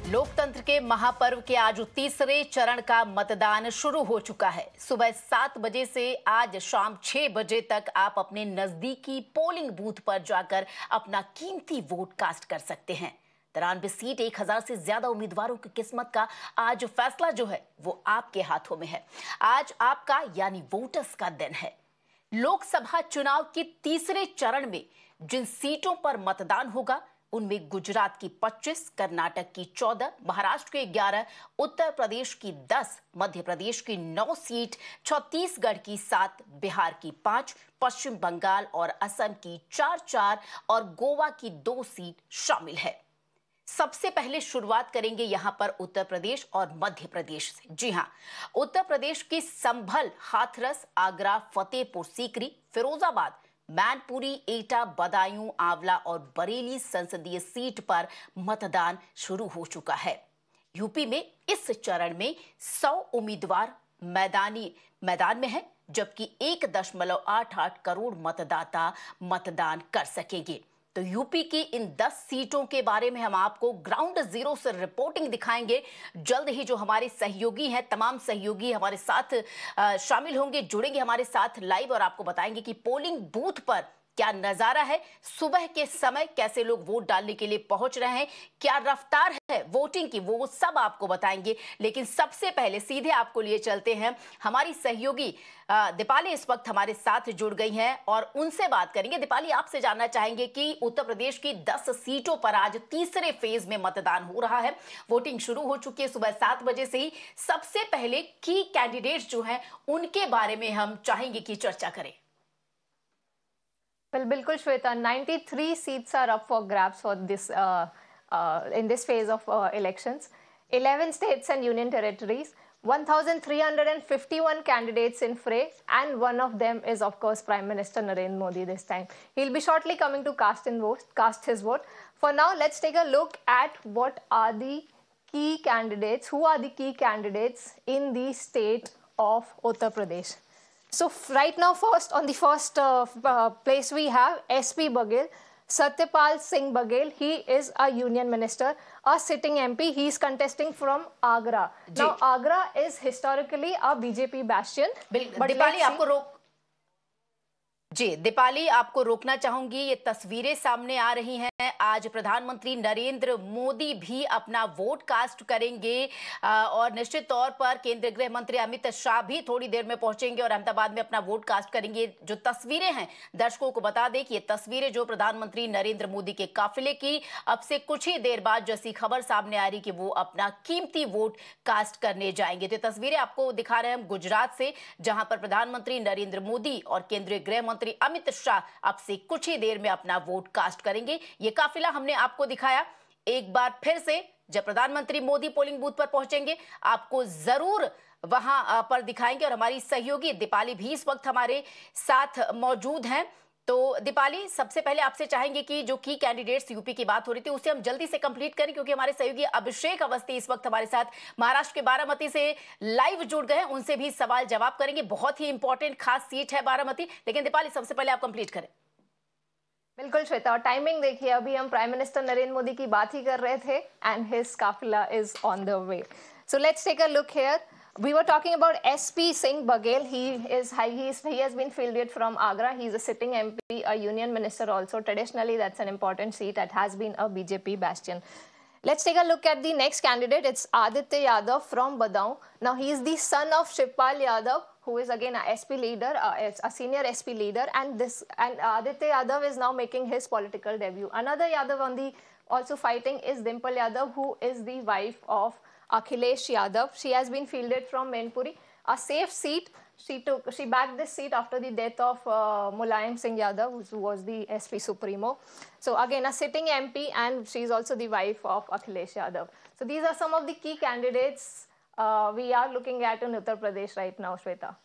लोकतंत्र के महापर्व के आज तीसरे चरण का मतदान शुरू हो चुका है। सुबह 7 बजे से आज शाम 6 बजे तक आप अपने नजदीकी पोलिंग बूथ पर जाकर अपना कीमती वोट कास्ट कर सकते हैं। 93 सीट 1000 से ज्यादा उम्मीदवारों की किस्मत का आज फैसला जो है वो आपके हाथों में है। आज आपका यानी वोटर्स का दिन है। लोकसभा चुनाव के तीसरे चरण में जिन सीटों पर मतदान होगा उनमें गुजरात की 25, कर्नाटक की 14, महाराष्ट्र की 11, उत्तर प्रदेश की 10, मध्य प्रदेश की 9 सीट, छत्तीसगढ़ की 7, बिहार की 5, पश्चिम बंगाल और असम की 4 और गोवा की 2 सीट शामिल है। सबसे पहले शुरुआत करेंगे यहां पर उत्तर प्रदेश और मध्य प्रदेश से। जी हां, उत्तर प्रदेश की संभल, हाथरस, आगरा, फतेहपुर सीकरी, फिरोजाबाद, मैनपुरी, एटा, बदायूं, आंवला और बरेली संसदीय सीट पर मतदान शुरू हो चुका है। यूपी में इस चरण में 100 उम्मीदवार मैदान में हैं, जबकि 1.88 करोड़ मतदाता मतदान कर सकेंगे। तो यूपी की इन 10 सीटों के बारे में हम आपको ग्राउंड जीरो से रिपोर्टिंग दिखाएंगे। जल्द ही जो हमारे सहयोगी हैं, तमाम सहयोगी हमारे साथ शामिल होंगे, जुड़ेंगे हमारे साथ लाइव और आपको बताएंगे कि पोलिंग बूथ पर क्या नजारा है, सुबह के समय कैसे लोग वोट डालने के लिए पहुंच रहे हैं, क्या रफ्तार है वोटिंग की, वो सब आपको बताएंगे। लेकिन सबसे पहले सीधे आपको लिए चलते हैं, हमारी सहयोगी दीपाली इस वक्त हमारे साथ जुड़ गई हैं और उनसे बात करेंगे। दीपाली, आपसे जानना चाहेंगे कि उत्तर प्रदेश की 10 सीटों पर आज तीसरे फेज में मतदान हो रहा है। वोटिंग शुरू हो चुकी है सुबह 7 बजे से ही। सबसे पहले की कैंडिडेट्स जो हैं उनके बारे में हम चाहेंगे कि चर्चा करें। Well, bilkul Shweta, 93 seats are up for grabs for this in this phase of elections. 11 states and union territories, 1,351 candidates in fray, and one of them is, of course, Prime Minister Narendra Modi this time. He'll be shortly coming to cast his vote. For now, let's take a look at what are the key candidates, who are the key candidates in the state of Uttar Pradesh. So right now, first on the first place we have SP Baghel, Satyapal Singh Baghel. He is a union minister, a sitting MP. He is contesting from Agra. Now Agra is historically a BJP bastion. But Deepali आपको रोकना चाहूंगी। ये तस्वीरें सामने आ रही हैं। आज प्रधानमंत्री नरेंद्र मोदी भी अपना वोट कास्ट करेंगे और निश्चित तौर पर केंद्रीय गृह मंत्री अमित शाह भी थोड़ी देर में पहुंचेंगे और अहमदाबाद में अपना वोट कास्ट करेंगे। जो तस्वीरें हैं, दर्शकों को बता दें कि ये तस्वीरें जो प्रधानमंत्री नरेंद्र मोदी के काफिले की अब से कुछ ही देर बाद जैसी खबर सामने आ रही कि वो अपना कीमती वोट कास्ट करने जाएंगे। तो तस्वीरें आपको दिखा रहे हैं हम गुजरात से, जहां पर प्रधानमंत्री नरेंद्र मोदी और केंद्रीय गृह मंत्री अमित शाह अब से कुछ ही देर में अपना वोट कास्ट करेंगे। ये काफिला हमने आपको दिखाया। एक बार फिर से जब प्रधानमंत्री मोदी पोलिंग बूथ पर पहुंचेंगे आपको जरूर वहां पर दिखाएंगे और हमारी सहयोगी दीपाली भी इस वक्त हमारे साथ मौजूद हैं। तो दीपाली, सबसे पहले आपसे चाहेंगे कि जो की कैंडिडेट्स यूपी की बात हो रही थी उसे हम जल्दी से कंप्लीट करें, क्योंकि हमारे सहयोगी अभिषेक अवस्थी इस वक्त हमारे साथ महाराष्ट्र के बारामती से लाइव जुड़ गए हैं। उनसे भी सवाल जवाब करेंगे। बहुत ही इंपॉर्टेंट खास सीट है बारामती। लेकिन दीपाली, सबसे पहले आप कंप्लीट करें। बिल्कुल श्वेता, और टाइमिंग देखिए, अभी हम प्राइम मिनिस्टर नरेंद्र मोदी की बात ही कर रहे थे एंड हिज काफिला is on the way. So let's take a look here. We were talking about SP Singh Baghel. He has been fielded from Agra. He is a sitting MP, a union minister also. Traditionally, that's an important seat that has been a BJP bastion. Let's take a look at the next candidate. It's Aditya Yadav from Badaun. Now, he is the son of Shivpal Yadav, who is again a SP leader, a senior SP leader, and Aditya Yadav is now making his political debut. Another Yadav on the also fighting is Dimple Yadav, who is the wife of Akhilesh Yadav. She has been fielded from Mainpuri, a safe seat. She backed this seat after the death of Mulayam Singh Yadav, who was the SP Supremo. So again, a sitting MP, and she is also the wife of Akhilesh Yadav. So these are some of the key candidates we are looking at in Uttar Pradesh right now, Shweta.